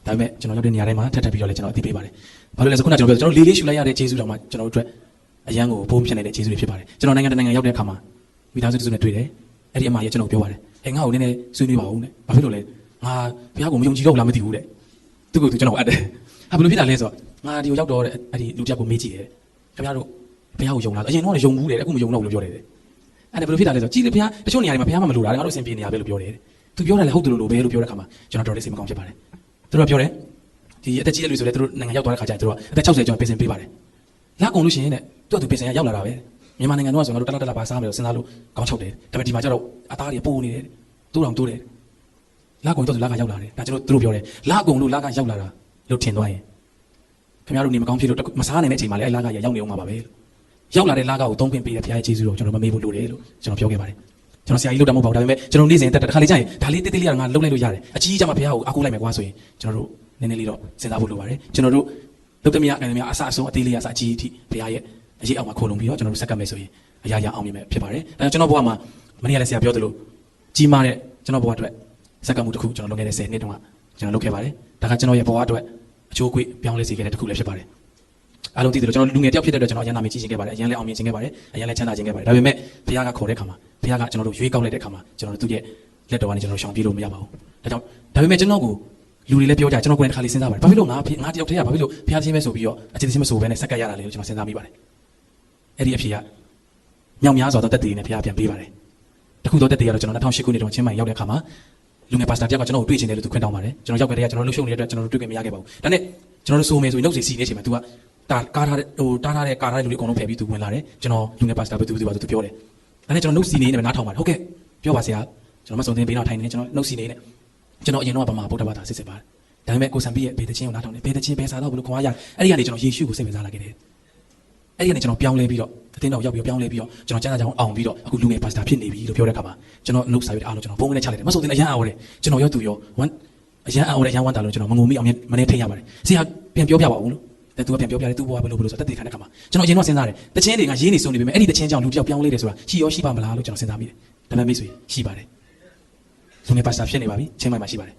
ဒါပေမဲ့ကျွန်တော်ရောက်တဲ့နေရာတိုင်းမှာထပ်ပြီးတော့လည်းကျွန်တော်အသိပေးပါတယ်ဘာလို့လဲဆိုခုနကျွန်တော်ပြောကျွန်တော်လေးလေးရှူလိုက်ရတဲ့ဂျေဇုတော်မှာကျွန်တော်တို့အတွက်အရန်ကိုဘုံဖြစ်နေတဲ့ဂျေဇုတွေဖြစ်ပါတယ်ကျွန်တော်နိုင်ငံတနိုင်ငံရောက်တဲ့အခါမှာမိသားစုစုနဲ့တွေ့တယ်အဲ့ဒီအမကြီးကျွန်တော်ပြောပါတယ်ဟဲ့ငါ့ကိုနည်းနည်းဆွေးနွေးပါဦးတဲ့ဘာဖြစ်လို့လဲငါဘုရားကိုမယုံကြည်တော့ဘူးလားမသိဘူးတဲ့သူ့ကိုသူကျွန်တော်အပ်တယ်ဟာဘယ်လိုဖြစ်တာလဲဆိုတော့ငါဒီကိုရောက်တော့အဲ့ဒီလူတစ်ယောက်ကိုမေးကြည့်တယ်ခင်ဗျားတို့ဘုရားကိုယုံလားအရင်တော့ယုံဘူးတယ်အခုမယုံတော့ဘူးလို့ပြောတယ်အဲ့ဒါဘယ်လိုဖြစ်တာလဲဆိုတော့ကြည်လေဘုရားတချို့နေရာတွေမှာဘုရားမှမလိုတာငါတို့အဆင်ပြေနေရပဲလို့ပြောတယ်သူပြောတယ်လေဟုတ်တယ်လို့ပဲလို့ပြောတဲ့အခါမှာကျွန်တော်တော်လေးစိတ်မကောင်းဖြစ်ပါတယ်သူတို့ပြောတယ်ဒီအသက်ကြီးတဲ့လူဆိုလေသူတို့နိုင်ငံရောက်သွားတဲ့ခါကျရင်သူတို့အသက်60ကျော်ပြင်ဆင်ပေးပါတယ်လာကုန်လို့ရှိရင်တဲ့သူကသူပြင်ဆင်ရောက်လာတာပဲမြန်မာနိုင်ငံတော့ဆိုငါတို့တက်လာပါစားမယ်လို့စဉ်းစားလို့ကောင်းချုပ်တယ်ဒါပေမဲ့ဒီမှာကျတော့အသားတွေပိုးနေတယ်တိုးတောင်တိုးတယ်လာကုန်တော့သူလာကရောက်လာတယ်ဒါကျွန်တော်တို့ပြောတယ်လာကုန်လို့လာကရောက်လာတာလို့ထင်သွားရင်ခင်ဗျားတို့နေမကောင်းဖြစ်လို့မစားနိုင်တဲ့အချိန်မှာလည်းအဲ့လာကရောက်နေအောင်ပါပဲလို့ ရောက်လာတဲ့လကားကိုသုံးခွင့်ပေးတဲ့ဘုရားရဲ့ကျေးဇူးတော်ကျွန်တော်မမေ့ဖို့လိုတယ်လို့ကျွန်တော်ပြောခဲ့ပါတယ်ကျွန်တော်ဆရာကြီးလုပ်တာမဟုတ်ပါဘူးဒါပေမဲ့ကျွန်တော်နေ့စဉ်တက်တစ်ခါလေးကြာရင်ဒါလေးတိတိလေးကငါလုံးလိုက်လို့ရတယ်အကြီးကြီးကျမှဘုရားကိုအားကိုးလိုက်မယ်ကွာဆိုရင်ကျွန်တော်တို့နည်းနည်းလေးတော့စဉ်းစားဖို့လိုပါတယ်ကျွန်တော်တို့လုပ်တဲ့မြတ်အများအဆအဆုံးအသေးလေးအဆအကြီးအထိဘုရားရဲ့အရေးအောင်မှာခိုးလုံပြီးတော့ကျွန်တော်တို့ဆက်ကပ်မယ်ဆိုရင်အရာရာအောင်မြင်မယ်ဖြစ်ပါတယ်ဒါကြောင့်ကျွန်တော်ဘဝမှာမနေ့ကလည်းဆရာပြောသလိုကြီးမားတဲ့ကျွန်တော်ဘဝအတွက်ဆက်ကပ်မှုတစ်ခုကျွန်တော်လုပ်ခဲ့တဲ့10နှစ်တုန်းကကျွန်တော်လုပ်ခဲ့ပါတယ်ဒါကကျွန်တော်ရဲ့ဘဝအတွက်အချိုးအကွေ့ပြောင်းလဲစေခဲ့တဲ့တစ်ခုလည်းဖြစ်ပါတယ်အားလုံးသိတယ်လို့ကျွန်တော်လူငယ်တယောက်ဖြစ်တဲ့အတွက်ကျွန်တော်အရင်နာမည်ကြီးခြင်းခဲ့ပါတယ်အရင်လည်းအောင်မြင်ခြင်းခဲ့ပါတယ်အရင်လည်းချမ်းသာခြင်းခဲ့ပါတယ်ဒါပေမဲ့ဘုရားကခေါ်တဲ့အခါမှာဘုရားကကျွန်တော်တို့ရွေးကောက်လိုက်တဲ့အခါမှာကျွန်တော်တို့သူ့ရဲ့လက်တော်ကနေကျွန်တော်ရှောင်ပြေးလို့မရပါဘူးဒါကြောင့်ဒါပေမဲ့ကျွန်တော်ကိုလူတွေလည်းပြောကြကျွန်တော်ကိုယ်တစ်ခါလေးစဉ်းစားပါတယ်ဘာဖြစ်လို့ငါတယောက်တည်းကဘာဖြစ်လို့ဘုရားချင်းပဲဆိုပြီးတော့အခြေချင်းမဆိုဘဲနဲ့ဆက်ကပ်ရတာလေလို့ကျွန်တော်စဉ်းစားမိပါတယ်အဲ့ဒီအဖြစ်ကမြောက်များစွာသောတက်တည်နဲ့ဘုရားပြန်ပေးပါတယ်တခုသောတက်တည်ကတော့ကျွန်တော်2008ခုနှစ်တုန်းချင်းမိုင်ရောက်တဲ့အခါမှာလူငယ်ပါစတာတယောက်ကကျွန်တော်ကိုတွေ့ချင်တယ်လို့သူခွင့်တောင်းပါတယ်ကျွန်တော်ရောက်ခဲ့တဲ့ကကျွန်တော်လှုပ်ရှုပ်နေတဲ့အတွက်ကျွန်တော်တို့တွေ့ခွင့်မရခဲ့ပါဘူးဒါနဲ့ကျွန်တော်တို့ဆိုမယ်ဆိုရင်နှုတ်စီနေချိန်မှာ तू ကကားထားတဲ့လူတွေအကုန်လုံးဖယ်ပြီး तू ဝင်လာတယ်ကျွန်တော်လူငယ်ပါစတာပဲ तू ပြောတယ်ဒါနဲ့ကျွန်တော်နှုတ်စီနေနေပဲနားထောင်ပါတယ်ဟုတ်ကဲ့ပြောပါဆရာကျွန်တော်မစုံသင်ပေးတော့ထိုင်နေကျွန်တော်နှုတ်စီနေနေကျွန်တော်အရင်တော့ဗမာဗုဒ္ဓဘာသာစစ်စစ်ပါတယ်ဒါပေမဲ့ကိုစံပြည့်ရဲ့ဘေးတချင်းကိုနားထောင်တယ်ဘေးတချင်းဘယ်စာတော့ဘလို့ခွန်အားရအဲ့ဒီကနေကျွန်တော်ယေရှုကိုစိတ်ဝင်စားလာခဲ့တယ်အဲ့ဒီကနေကျွန်တော်ပြောင်းလဲပြီးတော့အတင်းတော်ရောက်ပြီးပြောင်းလဲပြီးတော့ကျွန်တော်ကျမ်းစာကြောင်းအောင်ပြီးတော့အခုလူငယ်ပါစတာဖြစ်နေပြီလို့ပြောတဲ့အခါမှာကျွန်တော်နှုတ်စာရွက်အားလုံးကျွန်တော်ဘုံနဲ့ချလိုက်တယ်မစုံသင်အရန်အားရတယ်ကျွန်တော်ရောသူရောအရန်အားရအရန်ဝမ်းတာလို့ကျွန်တော်မငုံမိအောင်မနေထိန်ရပါတယ်ဆရာပြန်ပြောပြပါဦးလို့တဲ့သူကပြန်ပြောပြတယ်သူ့ဘဝဘယ်လိုဆိုတက်တည်ခံတဲ့ခါမှာကျွန်တော်အရင်တော့စဉ်းစားတယ်တချင်းတွေကရေးနေစုံနေပြီမဲ့အဲ့ဒီတချင်းကြောင့်လူတစ်ယောက်ပြောင်းလဲတယ်ဆိုတာရှိရောရှိပါမလားလို့ကျွန်တော်စဉ်းစားမိတယ်ဒါပေမဲ့မိတ်ဆွေရှိပါတယ်လူငယ်ပါစတာဖြစ်နေပါပြီချင်းမိုင်မှာရှိပါတယ်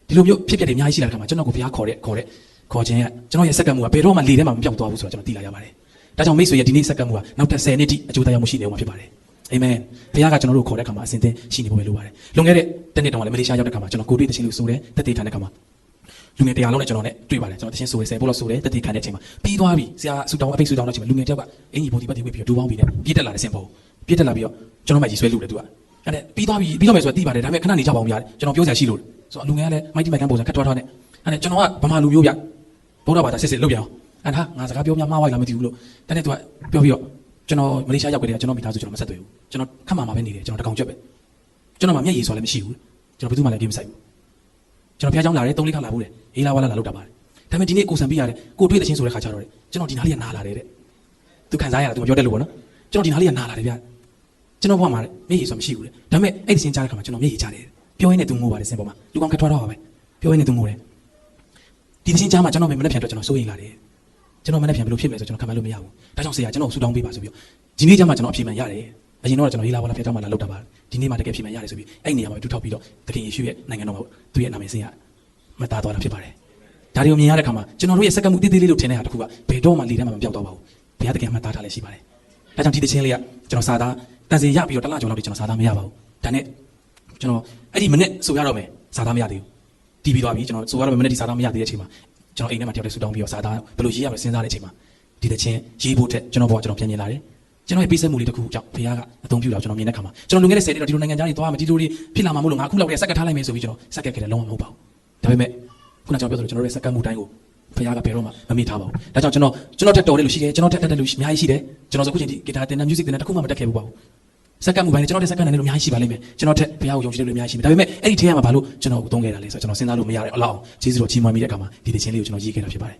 ဒီလိုမျိုးဖြစ်ပျက်တွေအများကြီးရှိလာတဲ့ခါမှာကျွန်တော်ကိုဘုရားခေါ်ခြင်းကကျွန်တော်ရဲ့စက္ကန့်မှုကဘယ်တော့မှလေထဲမှာမပြောင်းသွားဘူးဆိုတော့ကျွန်တော်သိလာရပါတယ်ဒါကြောင့်မိတ်ဆွေရဲ့ဒီနေ့စက္ကန့်မှုကနောက်ထပ်10နှစ်တိအကျိုးတရားမှုရှိနေအောင်ဖြစ်ပါတယ်အာမင်ဘုရားကကျွန်တော်တို့ခေါ်တဲ့ခါမှာအစဉ်သင်ရှိနေဖို့ပဲလိုပါတယ်လွန်ခဲ့တဲ့တစ်နှစ်တောင်လည်းမလေးရှားရောက်တဲ့ခါမှာကျွန်တော်ကိုတွေ့တဲ့ချင်းလူဆိုတယ်တက်တည်ခံတဲ့ခါမှာလူငယ်တရားလုံးနဲ့ကျွန်တော်နဲ့တွေ့ပါတယ်ကျွန်တော်တချင်းဆိုတယ်10ပို့လောက်ဆိုတယ်တက်တည်ခံတဲ့အချိန်မှာပြီးသွားပြီဆရာဆူတောင်းအပိတ်ဆူတောင်းတဲ့အချိန်မှာလူငယ်တယောက်ကအင်ကြီးဘောဒီပတ်တီဝေးပြီးတော့ဒူပေါင်းပြီးနဲ့ပြည့်တက်လာတဲ့စင်ပေါ်ပြည့်တက်လာပြီးတော့ကျွန်တော်မှကြီးဆွဲလို့တယ်သူကအဲ့ဒါပြီးသွားပြီပြီးတော့မယ်ဆိုတော့တီးပါတယ်ဒါပေမဲ့ခဏနေကြပါအောင်ဗျာကျွန်တော်ပြောစရာရှိလို့ဆိုတော့လူငယ်ကလည်းမိုက်တီမိုက်ကန်ပုံစံခတ်ထွားထွားနဲ့အဲ့ဒါကျွန်တော်ကဗမာလူမျိုးဗျဗုဒ္ဓဘာသာစစ်စစ်လုပ်ပြအောင်အဲ့ဒါငါစကားပြောများမှားဝိုင်းလာမသိဘူးလို့တနေ့သူကပြောပြီးတော့ကျွန်တော်မလေးရှားရောက်ကြတဲ့ကျွန်တော်မိသားစုကျွန်တော်မဆက်သွယ်ဘူးကျွန်တော်ခက်မှပဲနေတယ်ကျွန်တော်တကောင်ကြွက်ပဲကျွန်တော်မှမျက်ရည်စွာလည်းမရှိဘူးကျွန်တော်ဘယ်သူမှလည်းပြေးမဆိုင်ဘူးကျွန်တော်ဖျားเจ้าလာတယ်3-4ခါလာဘူးလေအေးလာဝါလာလောက်တာပါတယ်ဒါပေမဲ့ဒီနေ့ကိုစံပြရတယ်ကိုတွေ့တဲ့ချင်းဆိုတဲ့ခါကျတော့ကျွန်တော်ဒီနားလေးကနားလာတယ်တဲ့သူခံစားရတာသူမပြောတတ်လို့ပေါ့နော်ကျွန်တော်ဒီနားလေးကနားလာတယ်ဗျကျွန်တော်ဘဝမှာမျက်ရည်စွာမရှိဘူးလေဒါပေမဲ့အဲ့ဒီချင်းကြားတဲ့ခါမှာကျွန်တော်မျက်ရည်ကြားတယ်ပြောရင်းနဲ့သူငိုပါတယ်စင်ပေါ်မှာလူကောင်ခက်ထွားတော့ပါပဲပြောရင်းနဲ့သူငိုတယ်ဒီချင်းကြားမှာကျွန်တော်မနေ့ပြန်တော့ကျွန်တော်စိုးရိမ်လာတယ်ကျွန်တော်မနေ့ပြန်ဘယ်လိုဖြစ်မလဲဆိုကျွန်တော်ခံမလို့မရဘူးဒါကြောင့်ဆရာကျွန်တော်ဆူတောင်းပေးပါဆိုပြီးဒီနေ့ကျမှကျွန်တော်အပြေမှန်ရတယ်အရင်တော့ကျွန်တော်ဟီလာဝါလာဖျက်တော့မှလာလောက်တာပါဒီနေ့မှတကယ်ပြေမှန်ရတယ်ဆိုပြီးအဲ့နေရာမှာတူထောက်ပြီးတော့သခင်ယေရှုရဲ့နိုင်ငံတော်မှာသူ့ရဲ့နာမည်စင်ရမသားသွားတာဖြစ်ပါတယ်ဒါတွေကိုမြင်ရတဲ့အခါမှာကျွန်တော်တို့ရဲ့စက္ကန့်မှုတိတိလေးလို့ထင်တဲ့ဟာတခုကဘယ်တော့မှလေထဲမှာမပြောက်တော့ပါဘူးဘုရားသခင်မှသားထားလည်းရှိပါတယ်ဒါကြောင့်ဒီတစ်ချင်းလေးကကျွန်တော်စာသားတန်စီရပြီးတော့တစ်လကျော်လောက်ကျွန်တော်စာသားမရပါဘူးဒါနဲ့ကျွန်တော်အဲ့ဒီမနေ့ဆိုရတော့မယ်စာသားမရသေးဘူးတီးပြီးသွားပြီကျွန်တော်ဆိုရတော့မယ်မနေ့ဒီစာသားမရသေးတဲ့အချိန်မှာကျွန်တော်အိမ်ထဲမှာတယောက်တည်းဆူတောင်းပြီးတော့စာသားဘယ်လိုရေးရမလဲစဉ်းစားတဲ့အချိန်မှာဒီတစ်ချင်းရေးဖို့တဲ့ကျွန်တော်ဘောကျွန်တော်ပြန်မြင်လာတယ်ကျွန်တော်ရဲ့ပေးဆက်မှုလေးတစ်ခုကြောင့်ဘုရားကအသုံးပြုတာကျွန်တော်မြင်တဲ့ခါမှာကျွန်တော်လုံခဲ့တဲ့10နှစ်တော့ဒီလိုနိုင်ငံသားတွေသွားမှာဒီလိုတွေဖြစ်လာမှာမဟုတ်လို့ငါအခုလောက်တည်းစက်ကတ်ထားလိုက်မယ်ဆိုပြီးကျွန်တော်စက်ကတ်ခဲ့တယ်လုံးဝမဟုတ်ပါဘူးဒါပေမဲ့ခုနကကျွန်တော်ပြောသလိုကျွန်တော်ရဲ့စက်ကတ်မှုတိုင်းကိုဘုရားကဘယ်တော့မှမမေ့ထားပါဘူးဒါကြောင့်ကျွန်တော်ထက်တော်တဲ့လူရှိတယ်ကျွန်တော်ထက်တဲ့လူအများကြီးရှိတယ်ကျွန်တော်ဆိုခုချိန်ဒီဂီတာတင်တဲ့ music တင်တဲ့တခုမှမတက်ခဲ့ဘူးပါဘူးစက်ကတ်မှုပိုင်းကျွန်တော်တဲ့စက်ကတ်နိုင်တဲ့လူအများကြီးရှိပါလိမ့်မယ်ကျွန်တော်ထက်ဘုရားကိုယုံကြည်တဲ့လူအများကြီးရှိတယ်ဒါပေမဲ့အဲ့ဒီထဲမှာဘာလို့ကျွန်တော်ကိုသုံးခဲ့တာလဲဆိုတော့ကျွန်တော်စဉ်းစားလို့မရတဲ့အလောက်အောင်ကျေးဇူးတော်ချီးမွမ်းမိတဲ့အခါမှာဒီတခြင်းလေးကိုကျွန်တော်ရေးခဲ့တာဖြစ်ပါတယ်